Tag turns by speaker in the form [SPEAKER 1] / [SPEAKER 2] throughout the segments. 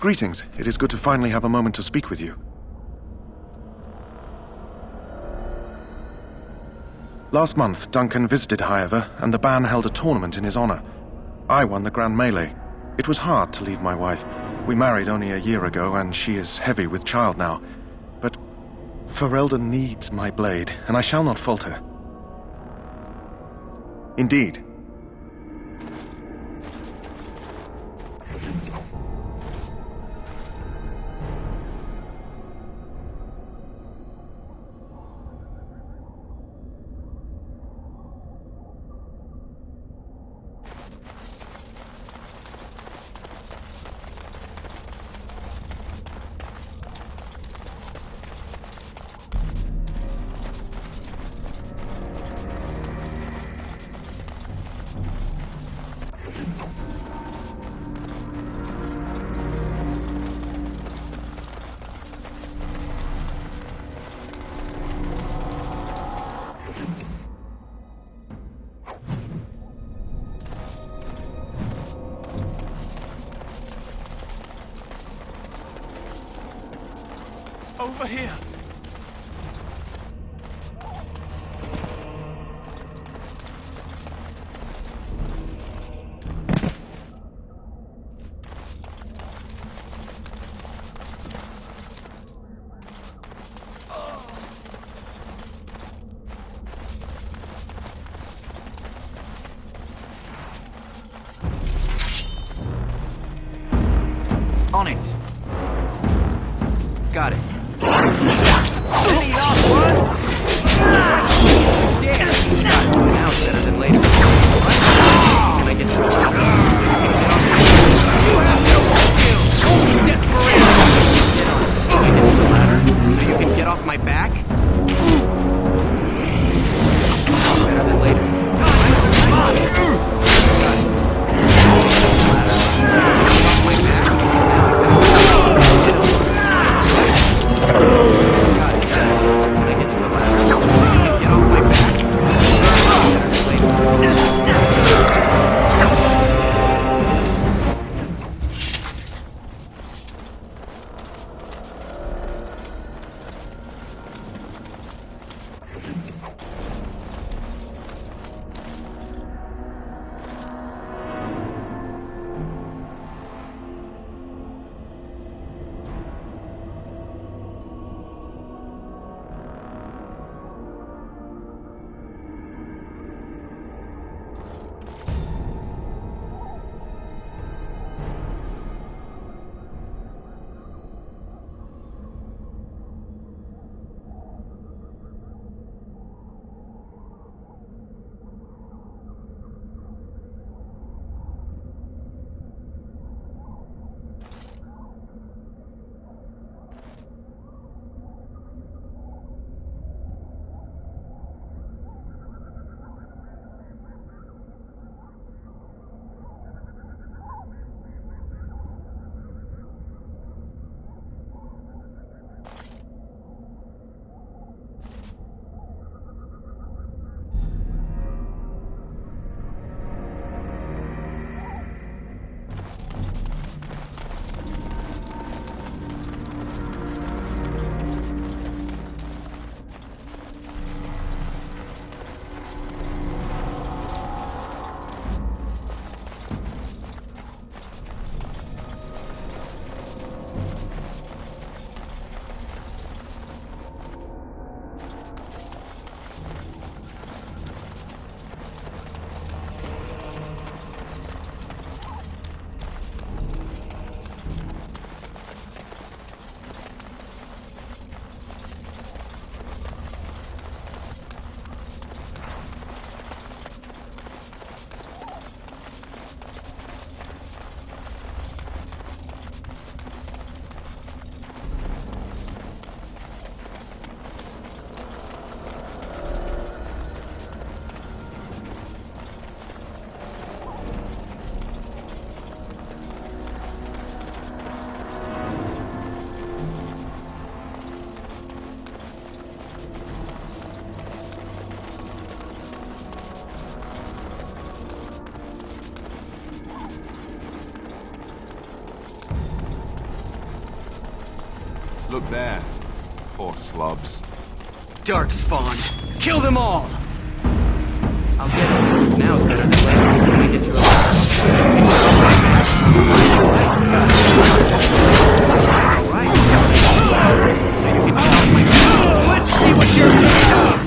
[SPEAKER 1] Greetings. It is good to finally have a moment to speak with you. Last month, Duncan visited, however, and the band held a tournament in his honor. I won the Grand Melee. It was hard to leave my wife. We married only a year ago, and she is heavy with child now. But Ferelden needs my blade, and I shall not falter. Indeed.
[SPEAKER 2] Over here! On it! Got it. Any off once? Damn! Now it's better than later. What? Can I get you a ladder? You have no skill! Desperate! Get on. Can I get you a ladder so you can get off my back? Better than later. Got it. Ladder so you can get off my back? Got it. Can I get you a ladder so you can get off my back?
[SPEAKER 3] Look there. Poor slobs.
[SPEAKER 2] Darkspawn! Kill them all! I'll get it. Now's better than later. Can I get you a ladder? Alright. So you can get off my back. Let's see what you're made of!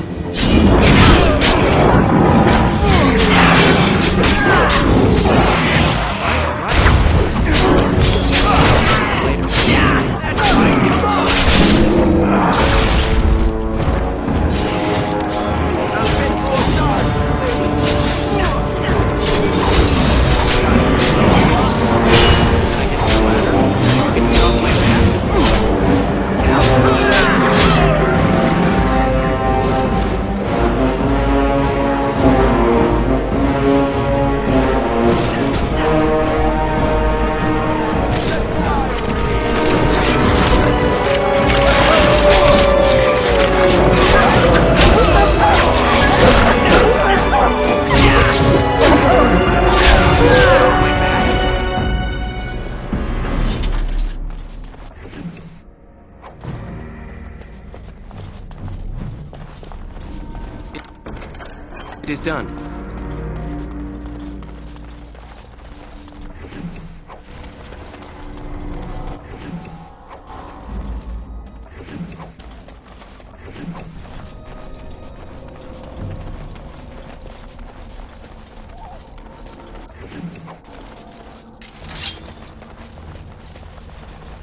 [SPEAKER 2] It is done.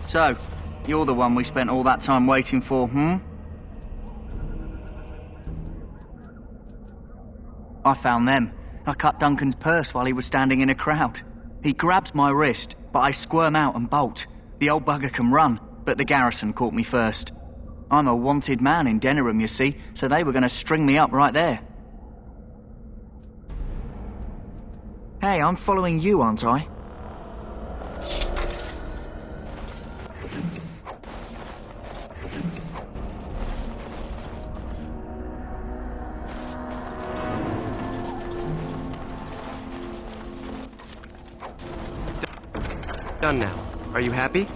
[SPEAKER 4] So, you're the one we spent all that time waiting for, hmm? I found them. I cut Duncan's purse while he was standing in a crowd. He grabs my wrist, but I squirm out and bolt. The old bugger can run, but the garrison caught me first. I'm a wanted man in Denerim, you see, so they were going to string me up right there. Hey, I'm following you, aren't I?
[SPEAKER 2] Done now. Are you happy?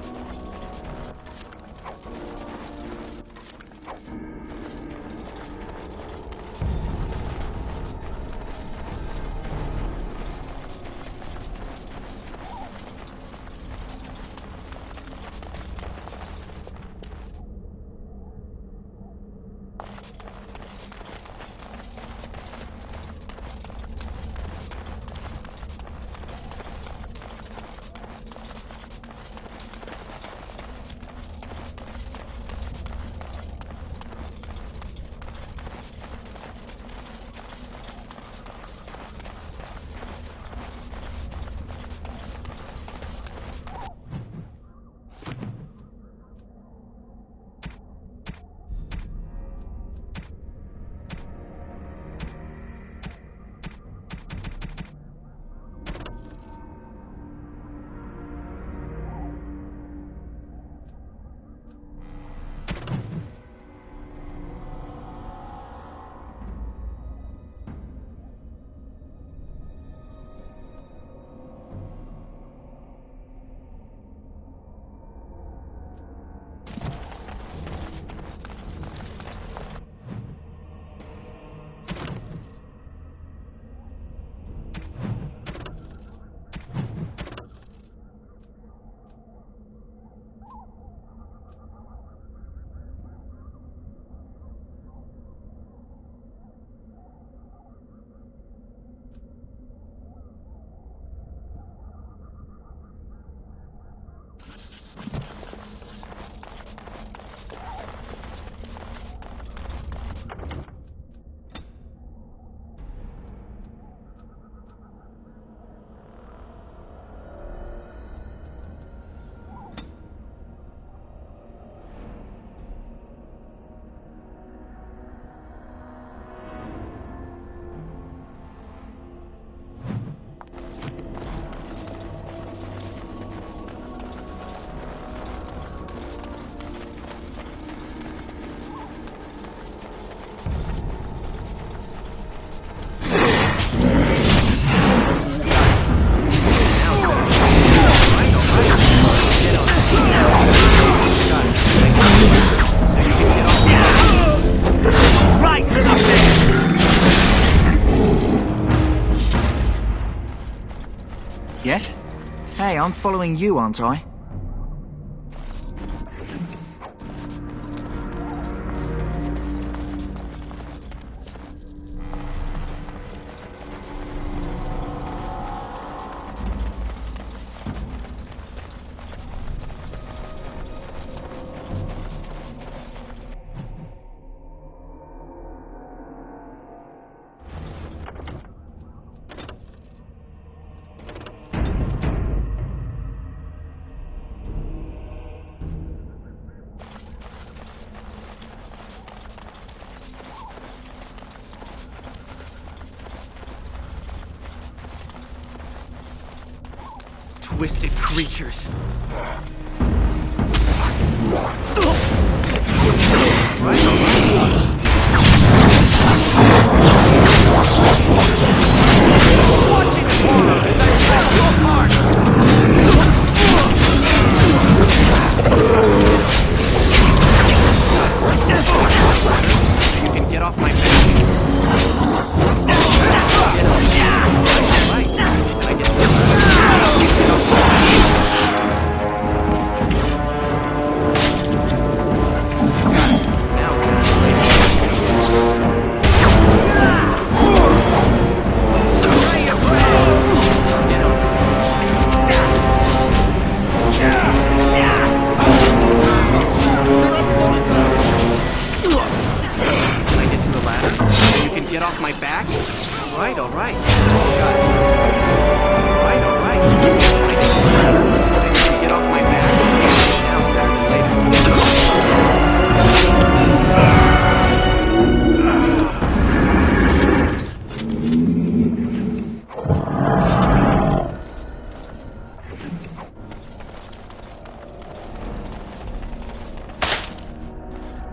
[SPEAKER 4] I'm following you, aren't I?
[SPEAKER 2] Twisted creatures. Watch it swallow as I rip your heart. You can get off my back. Right. Can I get get off my back? Right, all right. Got it. Right, all right. Get off my back. Now better than later.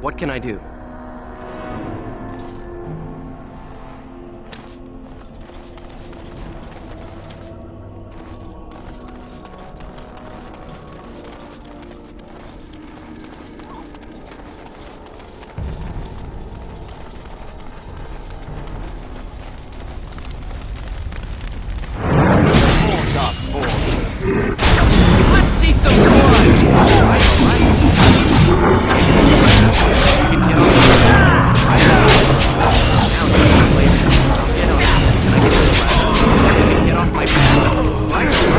[SPEAKER 2] What can I do? Let's see some blood! All right, all right. You can get off the ladder. Now just later. I'll get on. Can I get to the ladder? You can get off my back. Right, all right.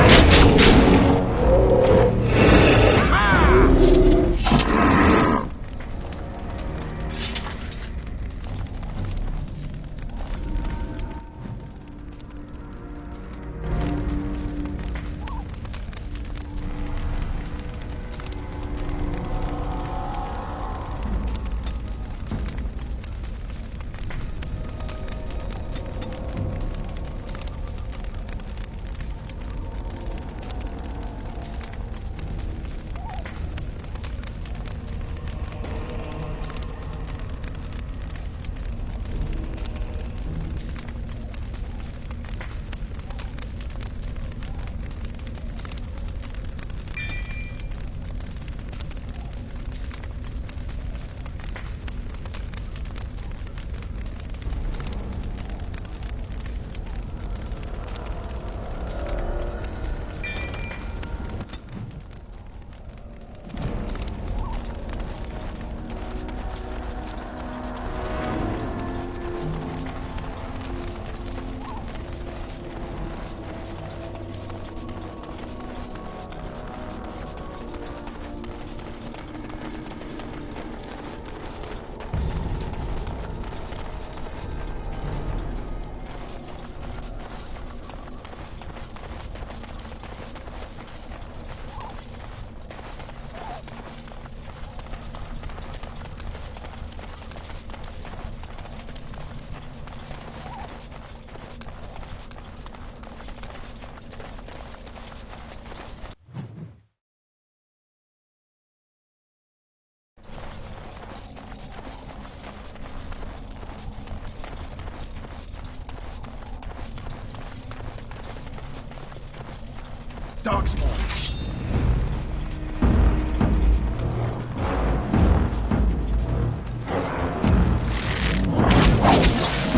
[SPEAKER 1] Dark spawn.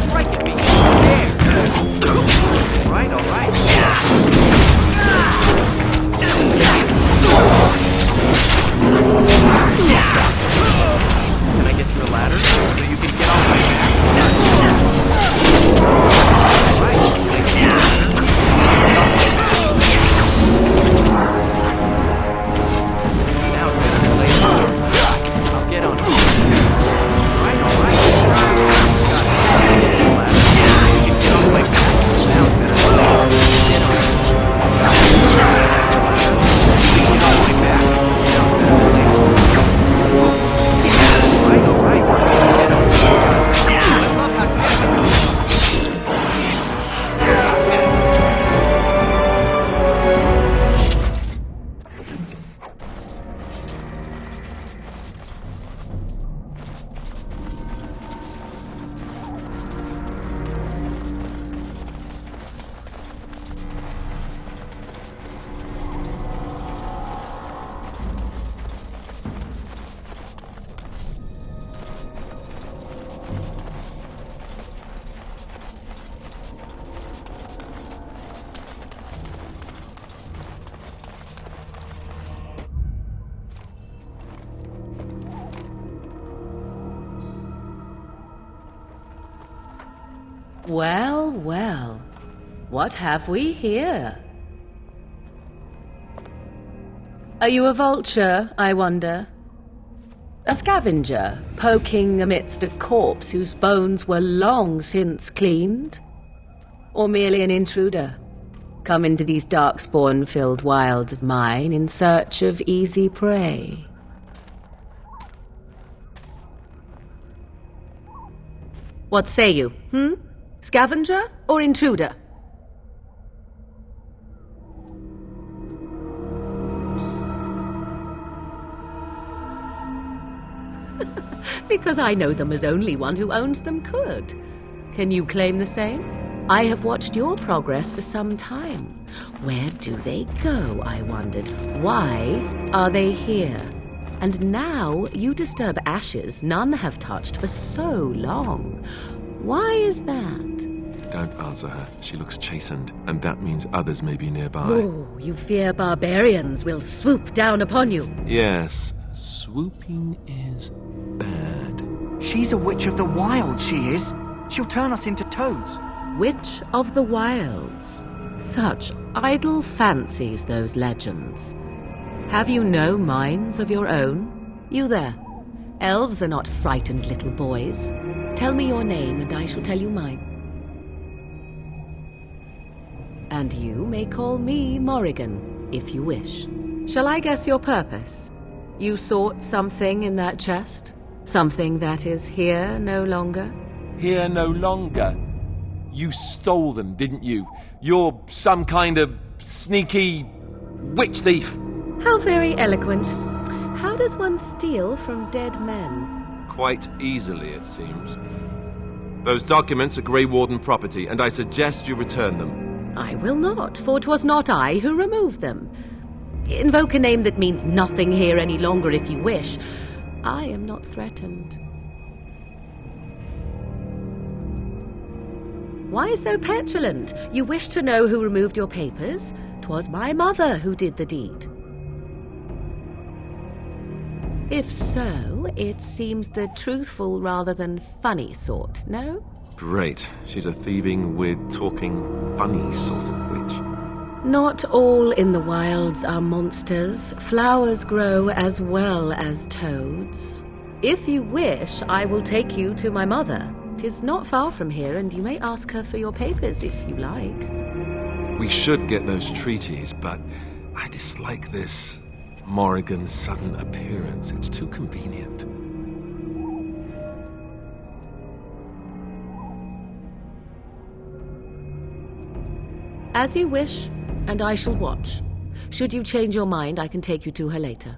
[SPEAKER 2] Strike at me. There. All right, all right.
[SPEAKER 5] Well, well. What have we here? Are you a vulture, I wonder? A scavenger, poking amidst a corpse whose bones were long since cleaned? Or merely an intruder, come into these darkspawn-filled wilds of mine in search of easy prey? What say you, Scavenger or intruder? Because I know them as only one who owns them could. Can you claim the same? I have watched your progress for some time. Where do they go, I wondered? Why are they here? And now you disturb ashes none have touched for so long. Why is that?
[SPEAKER 6] Don't answer her. She looks chastened, and that means others may be nearby.
[SPEAKER 5] Oh, you fear barbarians will swoop down upon you.
[SPEAKER 6] Yes, swooping is bad.
[SPEAKER 4] She's a witch of the wild, she is. She'll turn us into toads.
[SPEAKER 5] Witch of the wilds. Such idle fancies, those legends. Have you no minds of your own? You there. Elves are not frightened little boys. Tell me your name and I shall tell you mine. And you may call me Morrigan, if you wish. Shall I guess your purpose? You sought something in that chest? Something that is here no longer?
[SPEAKER 6] Here no longer. You stole them, didn't you? You're some kind of sneaky witch thief.
[SPEAKER 5] How very eloquent. How does one steal from dead men?
[SPEAKER 6] Quite easily, it seems. Those documents are Grey Warden property, and I suggest you return them.
[SPEAKER 5] I will not, for 'twas not I who removed them. Invoke a name that means nothing here any longer if you wish. I am not threatened. Why so petulant? You wish to know who removed your papers? 'Twas my mother who did the deed. If so, it seems the truthful rather than funny sort, no?
[SPEAKER 6] Great. She's a thieving, weird, talking, funny sort of witch.
[SPEAKER 5] Not all in the wilds are monsters. Flowers grow as well as toads. If you wish, I will take you to my mother. 'Tis not far from here, and you may ask her for your papers if you like.
[SPEAKER 6] We should get those treaties, but I dislike this Morrigan's sudden appearance. It's too convenient.
[SPEAKER 5] As you wish, and I shall watch. Should you change your mind, I can take you to her later.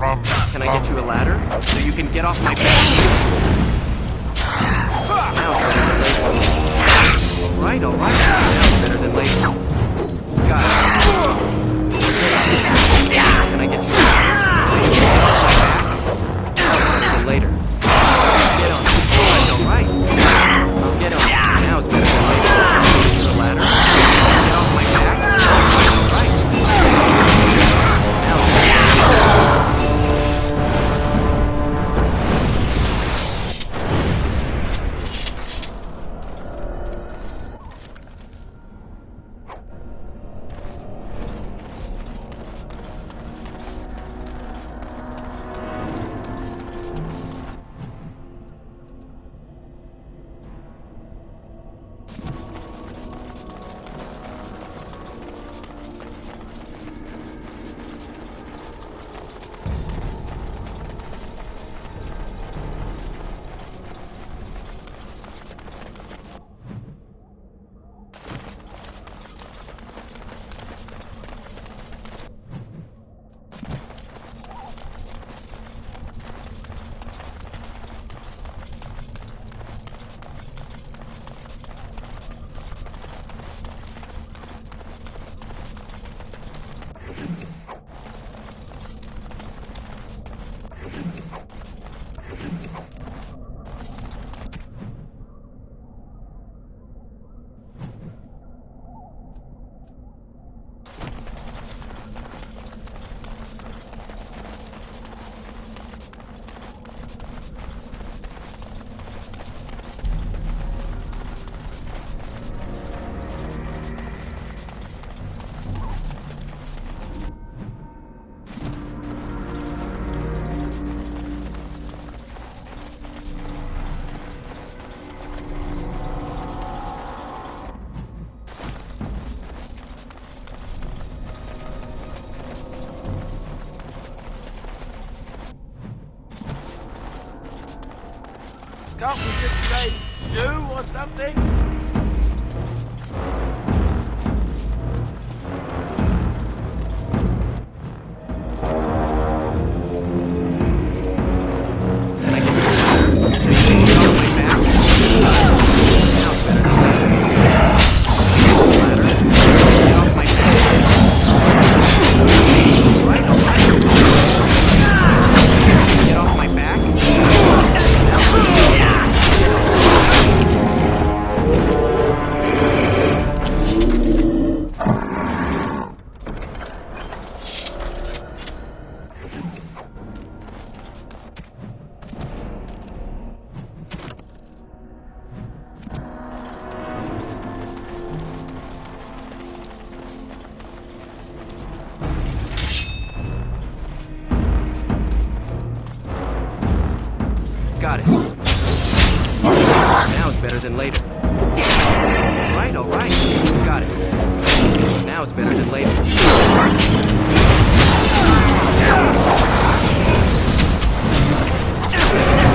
[SPEAKER 3] from...
[SPEAKER 2] Can I get you a ladder so you can get off my back? Now it's better than later. Alright, alright. Now it's better than later. Got it. Can I get you a ladder so you can get off my back? Now it's better than later. Get on. Alright, alright. I'll get on. Now it's better than later. Can I get you a ladder so you can get off my back? Alright. Now it's better than later.
[SPEAKER 6] Can't we just say shoo or something?
[SPEAKER 2] Can I get you a ladder so you can get off my back? Now it's better than later. Can I get you a ladder so you can get off my back? Alright, alright. Get off my back? Got it. Now it's better than later. Alright, alright. Got it. Now it's better than later.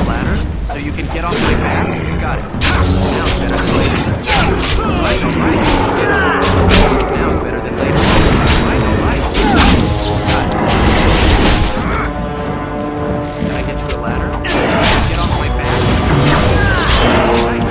[SPEAKER 2] Ladder, so you can get off my back. Got it. Now it's better than later. Alright, alright. Get on. Now it's better than later. Alright, alright. Got it. Can I get you a ladder? Get off my back. Alright.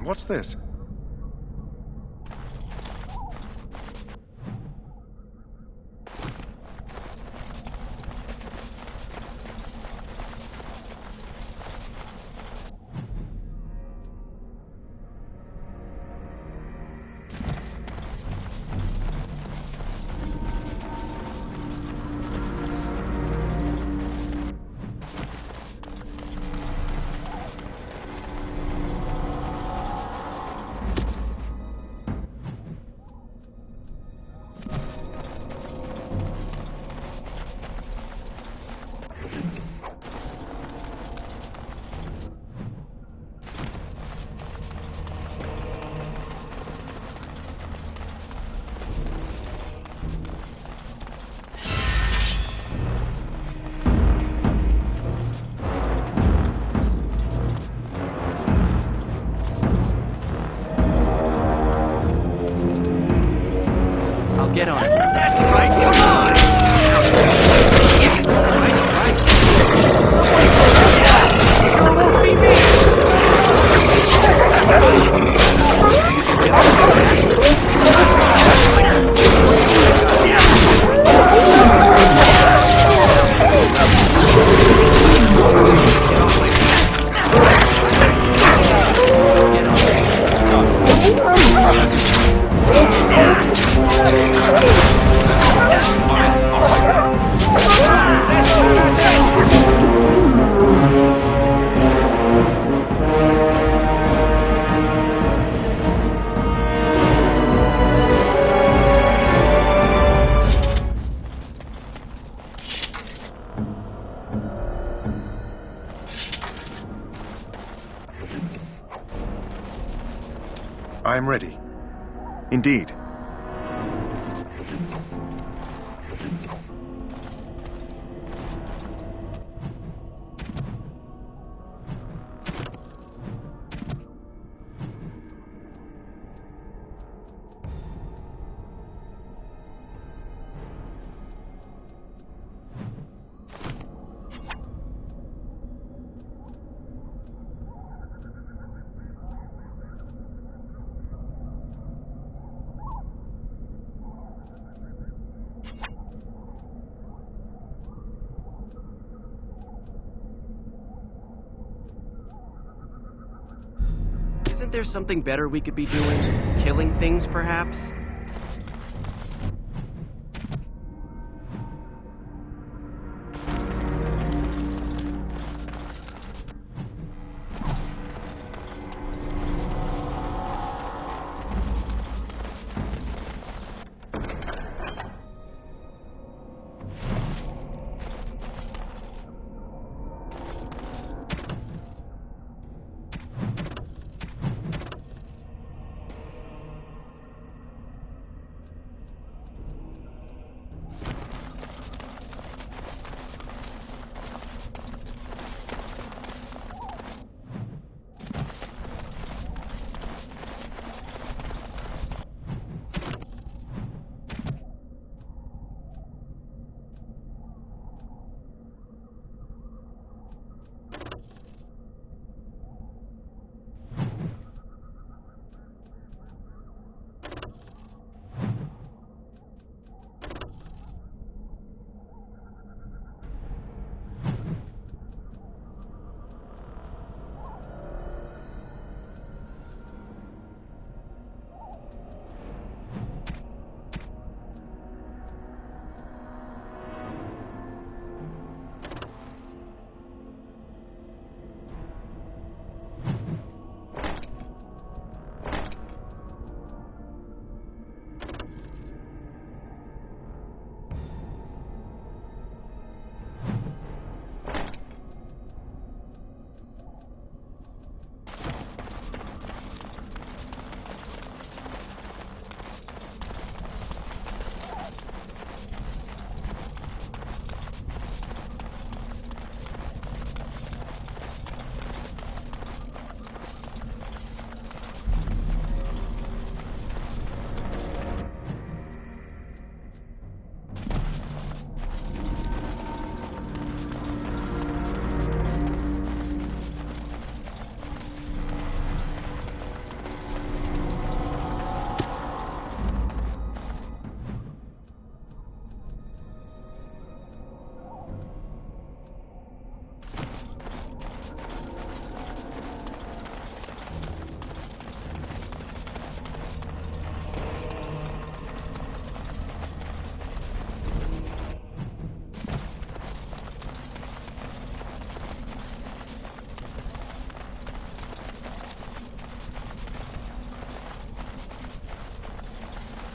[SPEAKER 1] What's this?
[SPEAKER 2] Get on it. That's right, come on! Yes, right. Somebody put that down! Sure won't be me!
[SPEAKER 1] I am ready. Indeed.
[SPEAKER 2] Isn't there something better we could be doing? Killing things, perhaps?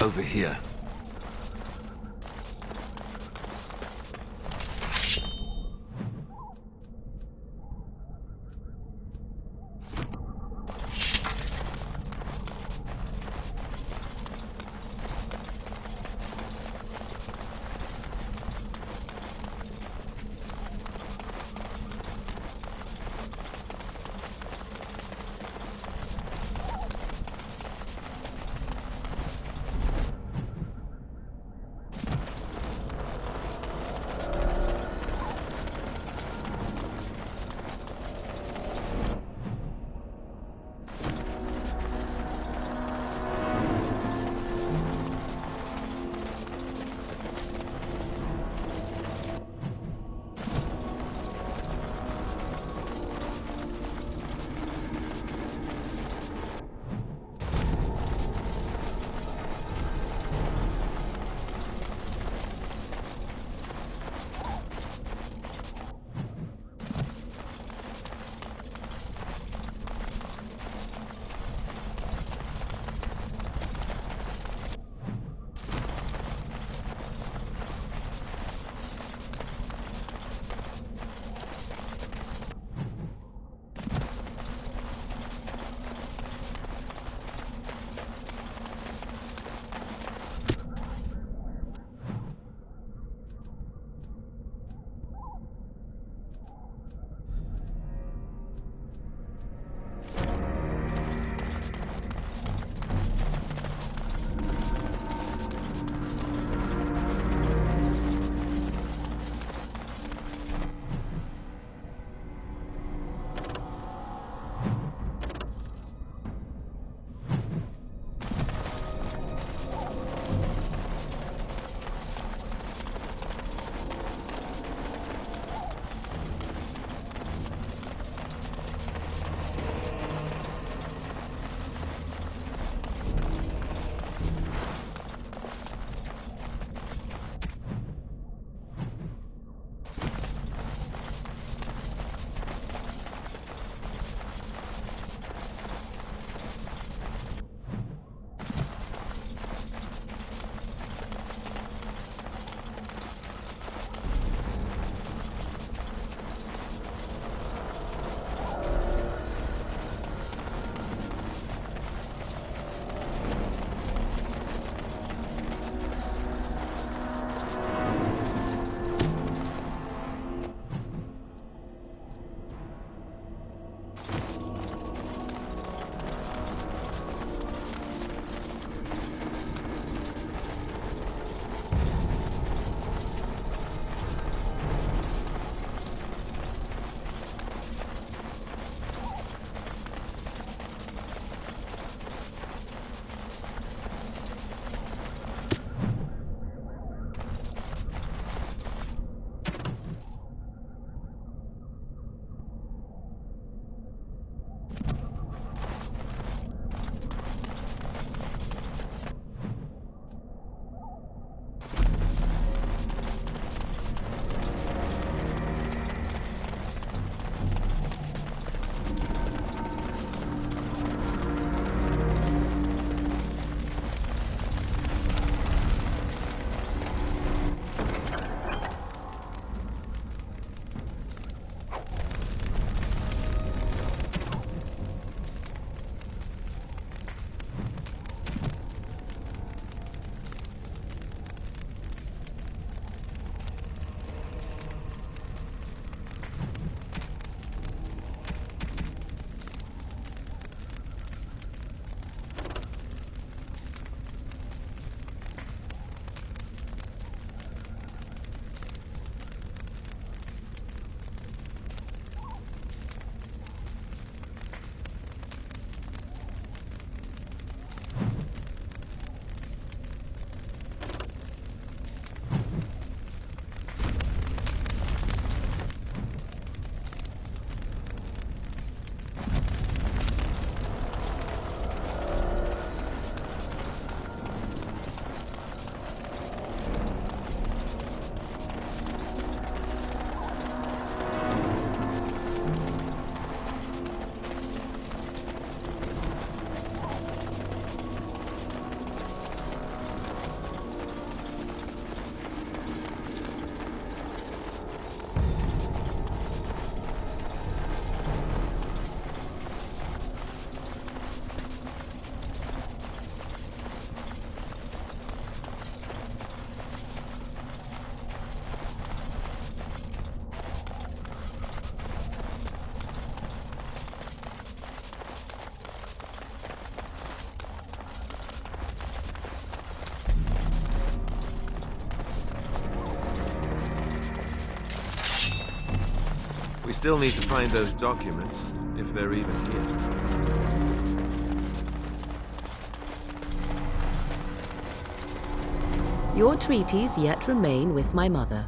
[SPEAKER 7] Over here.
[SPEAKER 3] still need to find those documents, if they're even here.
[SPEAKER 5] Your treaties yet remain with my mother.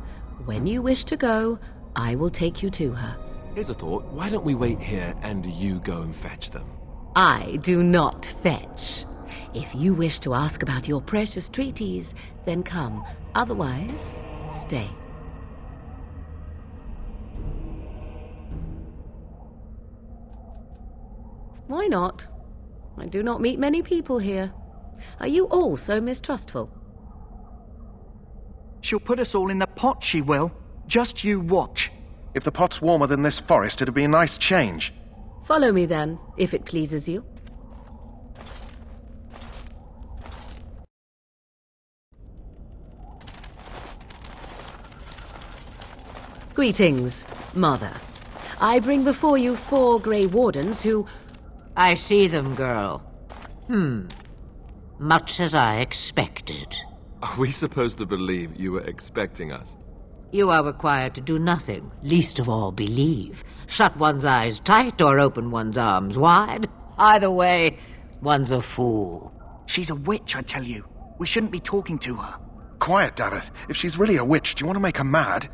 [SPEAKER 5] When you wish to go, I will take you to her.
[SPEAKER 6] Here's a thought. Why don't we wait here and you go and fetch them?
[SPEAKER 5] I do not fetch. If you wish to ask about your precious treaties, then come. Otherwise, stay. Why not? I do not meet many people here. Are you all so mistrustful?
[SPEAKER 4] She'll put us all in the pot, she will. Just you watch.
[SPEAKER 1] If the pot's warmer than this forest, it'd be a nice change.
[SPEAKER 5] Follow me then, if it pleases you. Greetings, Mother. I bring before you 4 Grey Wardens who...
[SPEAKER 7] I see them, girl. Much as I expected.
[SPEAKER 3] Are we supposed to believe you were expecting us?
[SPEAKER 7] You are required to do nothing, least of all believe. Shut one's eyes tight or open one's arms wide. Either way, one's a fool.
[SPEAKER 4] She's a witch, I tell you. We shouldn't be talking to her.
[SPEAKER 1] Quiet, Dareth. If she's really a witch, do you want to make her mad?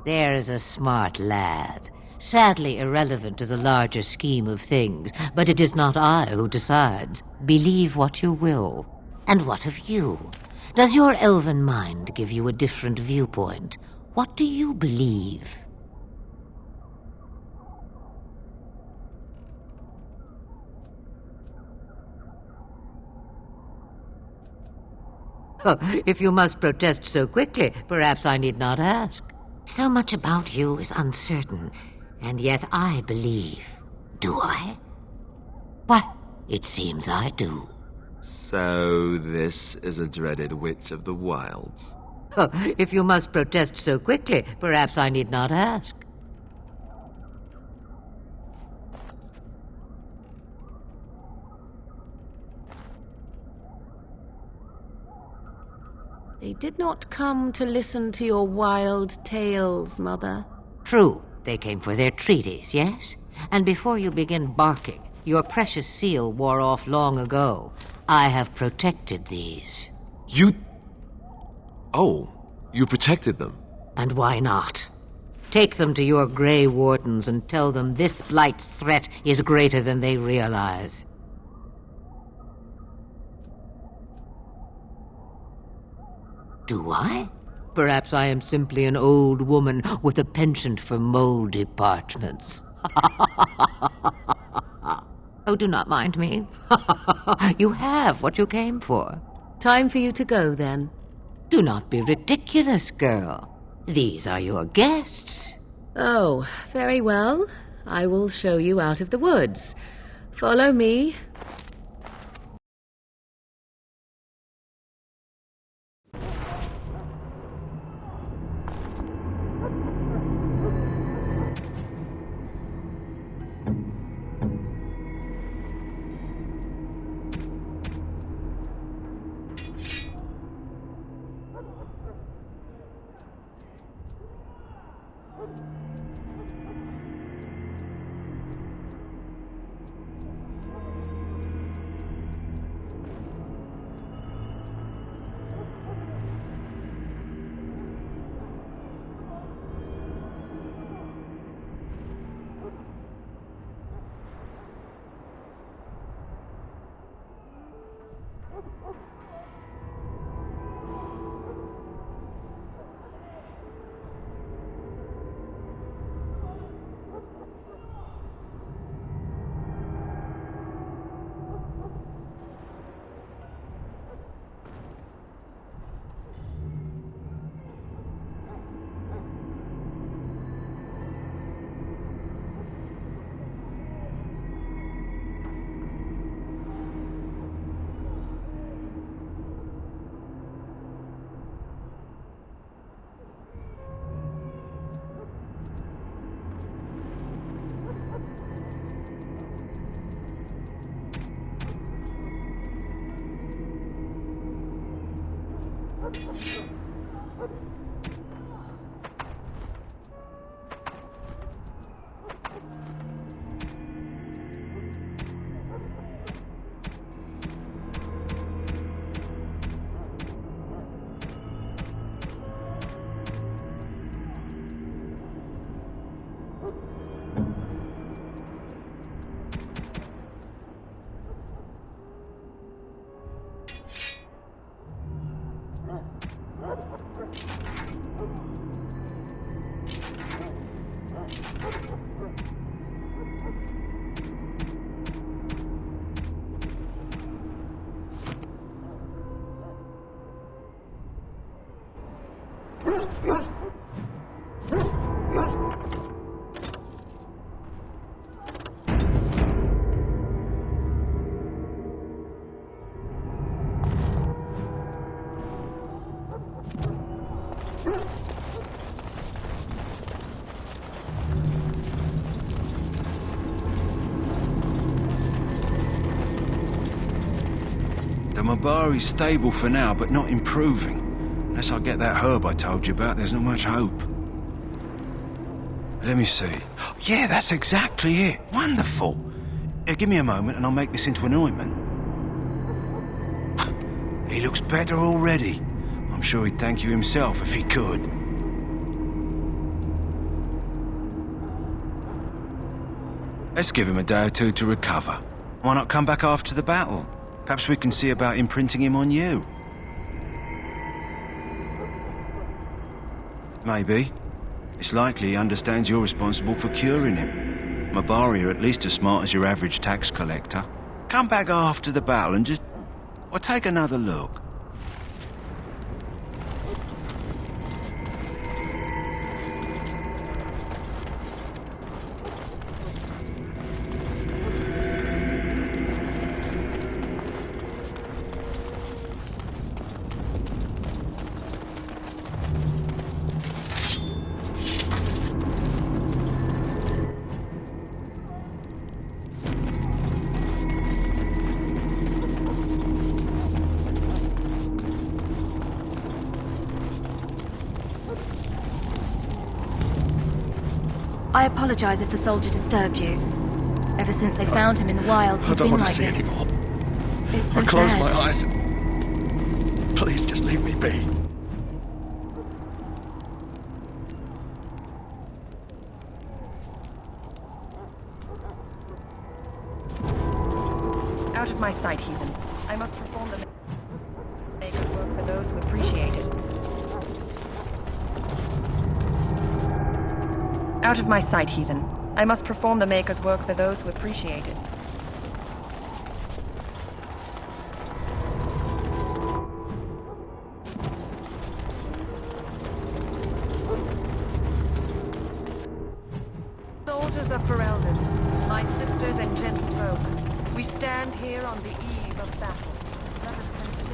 [SPEAKER 7] There is a smart lad. Sadly irrelevant to the larger scheme of things, but it is not I who decides. Believe what you will. And what of you? Does your elven mind give you a different viewpoint? What do you believe? Oh, if you must protest so quickly, perhaps I need not ask. So much about you is uncertain, and yet I believe. Do I? Why, it seems I do.
[SPEAKER 3] So this is a dreaded witch of the wilds.
[SPEAKER 7] Oh, if you must protest so quickly, perhaps I need not ask.
[SPEAKER 5] They did not come to listen to your wild tales, Mother.
[SPEAKER 7] True, they came for their treaties, yes? And before you begin barking, your precious seal wore off long ago. I have protected these.
[SPEAKER 3] You... Oh, you protected them.
[SPEAKER 7] And why not? Take them to your Grey Wardens and tell them this blight's threat is greater than they realize. Do I? Perhaps I am simply an old woman with a penchant for moldy parchments. Oh, do not mind me. You have what you came for.
[SPEAKER 5] Time for you to go, then.
[SPEAKER 7] Do not be ridiculous, girl. These are your guests.
[SPEAKER 5] Oh, very well. I will show you out of the woods. Follow me.
[SPEAKER 8] The Mabari's stable for now, but not improving. Unless I get that herb I told you about, there's not much hope. Let me see. Yeah, that's exactly it. Wonderful. Give me a moment and I'll make this into an ointment. He looks better already. I'm sure he'd thank you himself if he could. Let's give him a day or two to recover. Why not come back after the battle? Perhaps we can see about imprinting him on you. Maybe. It's likely he understands you're responsible for curing him. Mabari are at least as smart as your average tax collector. Come back after the battle and just... or take another look.
[SPEAKER 9] I apologize if the soldier disturbed you. Ever since they found him in the wilds, he's been like this.
[SPEAKER 1] I don't want to see anymore.
[SPEAKER 9] It's so
[SPEAKER 1] I close
[SPEAKER 9] sad.
[SPEAKER 1] my eyes. Please just leave me be.
[SPEAKER 10] Out of my sight, heathen. I must perform the maker's work for those who appreciate it. Out of my sight, heathen. I must perform the maker's work for those who appreciate it. Soldiers of Ferelden, my sisters and gentlefolk, we stand here on the eve of battle. Let us consider.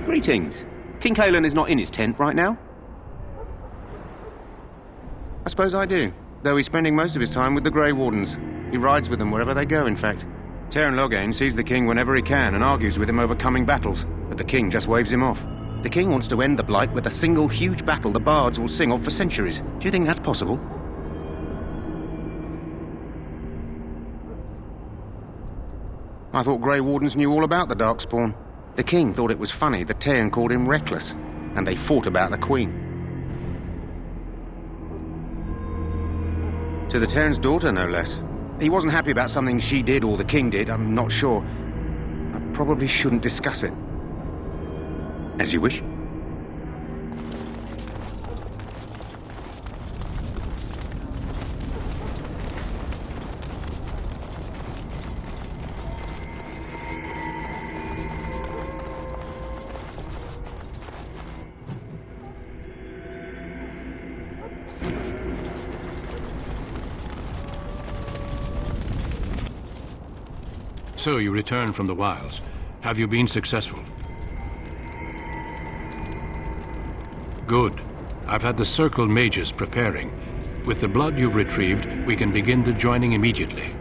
[SPEAKER 11] Greetings. King Kalen is not in his tent right now? I suppose I do, though he's spending most of his time with the Grey Wardens. He rides with them wherever they go, in fact. Teyrn Loghain sees the king whenever he can and argues with him over coming battles, but the king just waves him off. The king wants to end the Blight with a single huge battle the bards will sing of for centuries. Do you think that's possible? I thought Grey Wardens knew all about the Darkspawn. The king thought it was funny that Teyrn called him reckless, and they fought about the queen. To the Teyrn's daughter, no less. He wasn't happy about something she did or the king did, I'm not sure. I probably shouldn't discuss it. As you wish.
[SPEAKER 12] So you returned from the wilds. Have you been successful? Good. I've had the Circle mages preparing. With the blood you've retrieved, we can begin the joining immediately.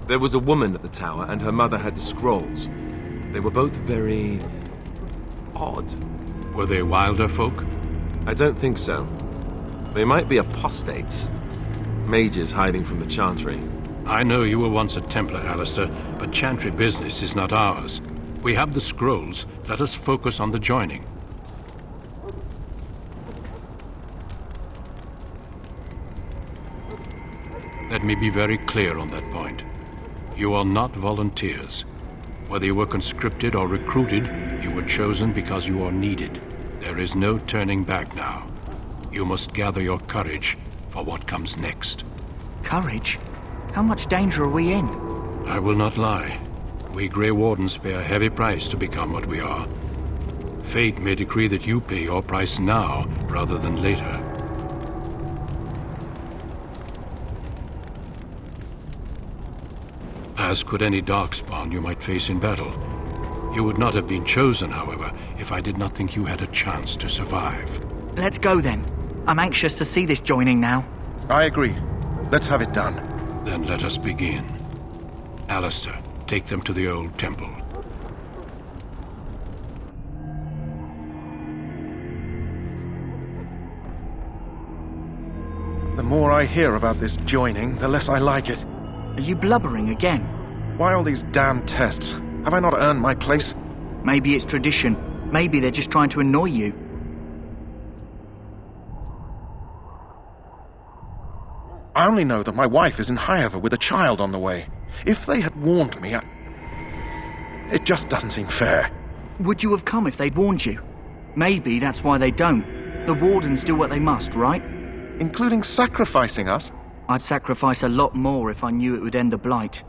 [SPEAKER 3] There was a woman at the tower, and her mother had the scrolls. They were both very... odd.
[SPEAKER 12] Were they wilder folk?
[SPEAKER 3] I don't think so. They might be apostates. Mages hiding from the Chantry.
[SPEAKER 12] I know you were once a Templar, Alistair, but Chantry business is not ours. We have the scrolls. Let us focus on the joining. Let me be very clear on that point. You are not volunteers. Whether you were conscripted or recruited, you were chosen because you are needed. There is no turning back now. You must gather your courage for what comes next.
[SPEAKER 4] Courage? How much danger are we in?
[SPEAKER 12] I will not lie. We Grey Wardens pay a heavy price to become what we are. Fate may decree that you pay your price now rather than later. As could any darkspawn you might face in battle. You would not have been chosen, however, if I did not think you had a chance to survive.
[SPEAKER 4] Let's go then. I'm anxious to see this joining now.
[SPEAKER 1] I agree. Let's have it done.
[SPEAKER 12] Then let us begin. Alistair, take them to the old temple.
[SPEAKER 1] The more I hear about this joining, the less I like it.
[SPEAKER 4] Are you blubbering again?
[SPEAKER 1] Why all these damn tests? Have I not earned my place?
[SPEAKER 4] Maybe it's tradition. Maybe they're just trying to annoy you.
[SPEAKER 1] I only know that my wife is in Highover with a child on the way. If they had warned me, it just doesn't seem fair.
[SPEAKER 4] Would you have come if they'd warned you? Maybe that's why they don't. The Wardens do what they must, right?
[SPEAKER 1] Including sacrificing us?
[SPEAKER 4] I'd sacrifice a lot more if I knew it would end the Blight.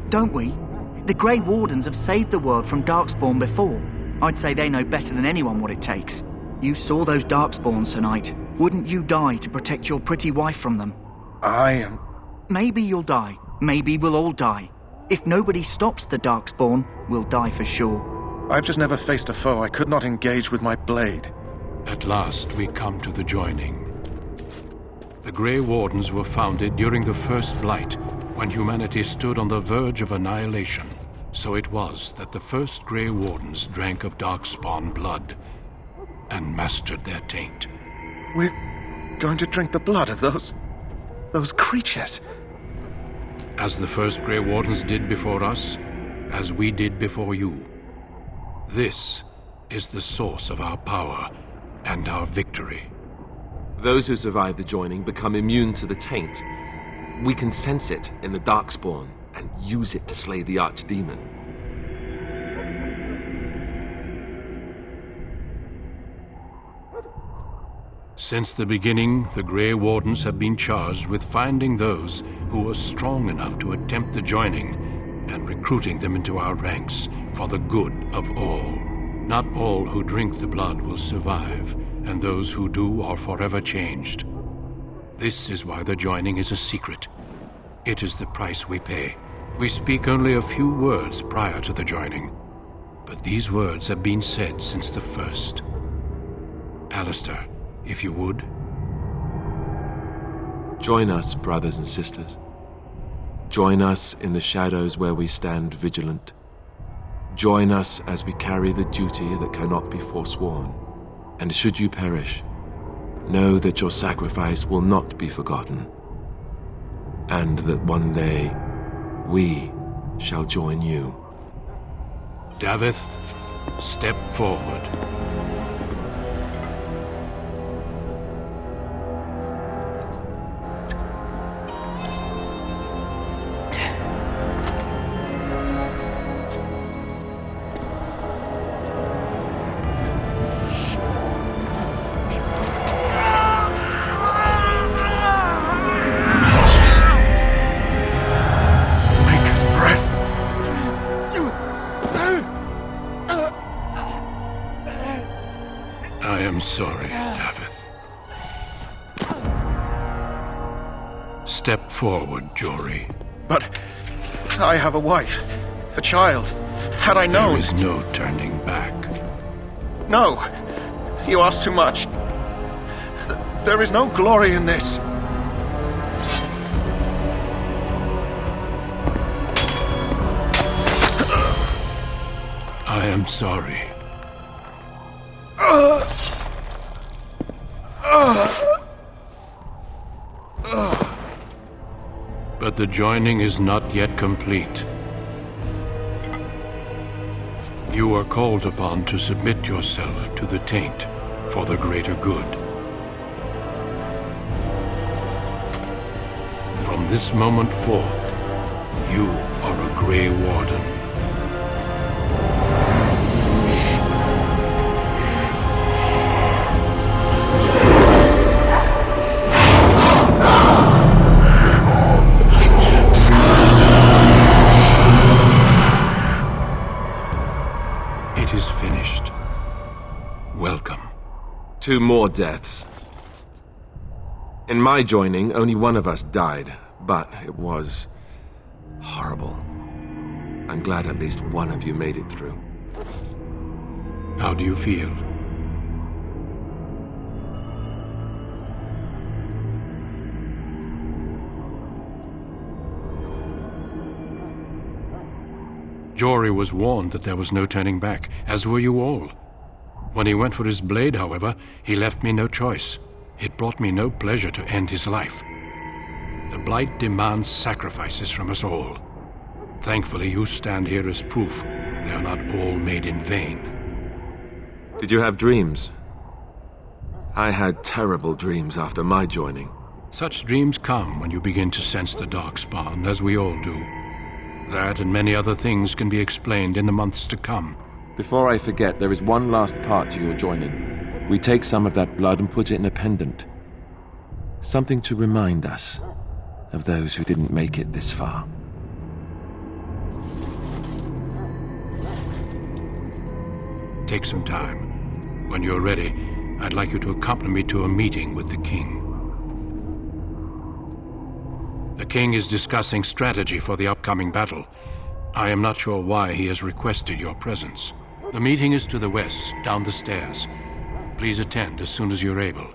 [SPEAKER 4] Don't we? The Grey Wardens have saved the world from Darkspawn before. I'd say they know better than anyone what it takes. You saw those Darkspawns tonight. Wouldn't you die to protect your pretty wife from them?
[SPEAKER 1] I am...
[SPEAKER 4] Maybe you'll die. Maybe we'll all die. If nobody stops the Darkspawn, we'll die for sure.
[SPEAKER 1] I've just never faced a foe I could not engage with my blade.
[SPEAKER 12] At last we come to the joining. The Grey Wardens were founded during the First Blight, when humanity stood on the verge of annihilation. So it was that the first Grey Wardens drank of Darkspawn blood and mastered their taint.
[SPEAKER 1] We're going to drink the blood of those creatures.
[SPEAKER 12] As the first Grey Wardens did before us, as we did before you. This is the source of our power and our victory.
[SPEAKER 3] Those who survive the joining become immune to the taint. We can sense it in the Darkspawn and use it to slay the Archdemon.
[SPEAKER 12] Since the beginning, the Grey Wardens have been charged with finding those who are strong enough to attempt the joining and recruiting them into our ranks for the good of all. Not all who drink the blood will survive, and those who do are forever changed. This is why the joining is a secret. It is the price we pay. We speak only a few words prior to the joining, but these words have been said since the first. Alistair, if you would.
[SPEAKER 3] Join us, brothers and sisters. Join us in the shadows where we stand vigilant. Join us as we carry the duty that cannot be forsworn. And should you perish, know that your sacrifice will not be forgotten, and that one day we shall join you.
[SPEAKER 12] Davith, step forward. Sorry, Davith. Step forward, Jory.
[SPEAKER 1] But I have a wife, a child. Had I known...
[SPEAKER 12] There is no turning back.
[SPEAKER 1] No, you ask too much. There is no glory in this.
[SPEAKER 12] I am sorry. But the joining is not yet complete. You are called upon to submit yourself to the taint for the greater good. From this moment forth, you are a Grey Warden. It is finished. Welcome.
[SPEAKER 3] 2 more deaths. In my joining, only one of us died, but it was horrible. I'm glad at least one of you made it through.
[SPEAKER 12] How do you feel? Jory was warned that there was no turning back, as were you all. When he went for his blade, however, he left me no choice. It brought me no pleasure to end his life. The Blight demands sacrifices from us all. Thankfully, you stand here as proof they are not all made in vain.
[SPEAKER 3] Did you have dreams? I had terrible dreams after my joining.
[SPEAKER 12] Such dreams come when you begin to sense the Darkspawn, as we all do. That and many other things can be explained in the months to come.
[SPEAKER 3] Before I forget, there is one last part to your joining. We take some of that blood and put it in a pendant. Something to remind us of those who didn't make it this far.
[SPEAKER 12] Take some time. When you're ready, I'd like you to accompany me to a meeting with the king. The king is discussing strategy for the upcoming battle. I am not sure why he has requested your presence. The meeting is to the west, down the stairs. Please attend as soon as you're able.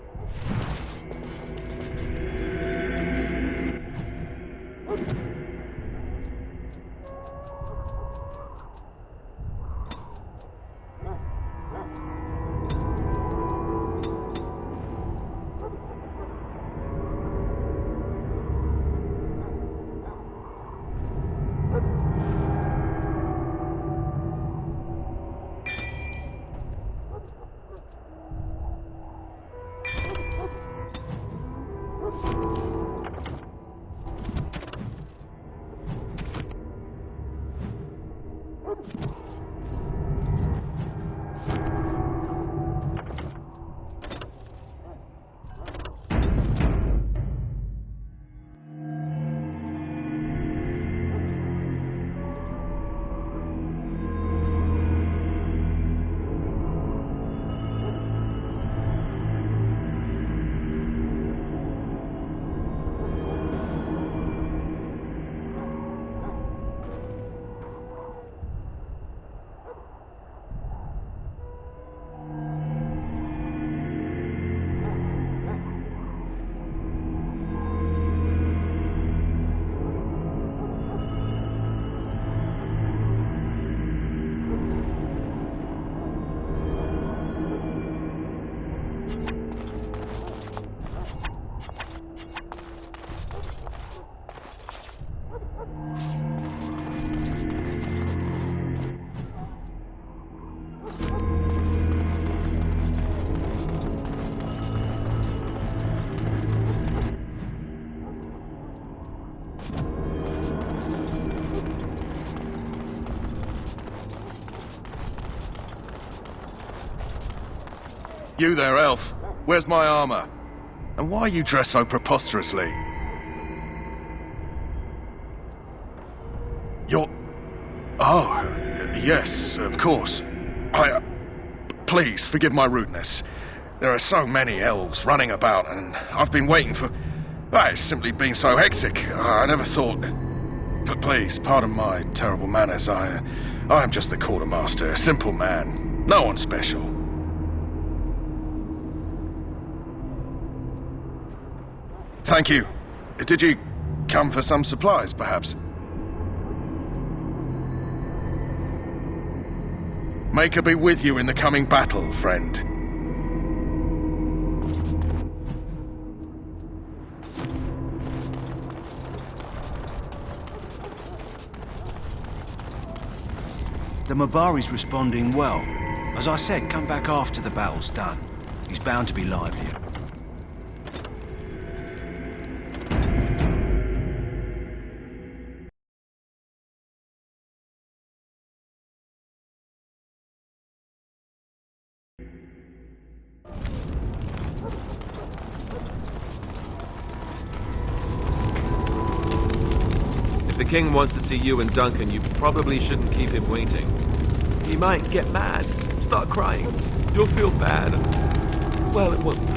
[SPEAKER 1] You there, elf. Where's my armor? And why are you dressed so preposterously? You're... Oh, yes, of course. Please, forgive my rudeness. There are so many elves running about, and I've been waiting for... It's simply been so hectic. I never thought... But please, pardon my terrible manners. I am just the quartermaster, a simple man. No one special. Thank you. Did you come for some supplies, perhaps? May her be with you in the coming battle, friend.
[SPEAKER 8] The Mabari's responding well. As I said, come back after the battle's done. He's bound to be livelier.
[SPEAKER 3] If the king wants to see you and Duncan, you probably shouldn't keep him waiting. He might get mad, start crying. You'll feel bad, and, well, it won't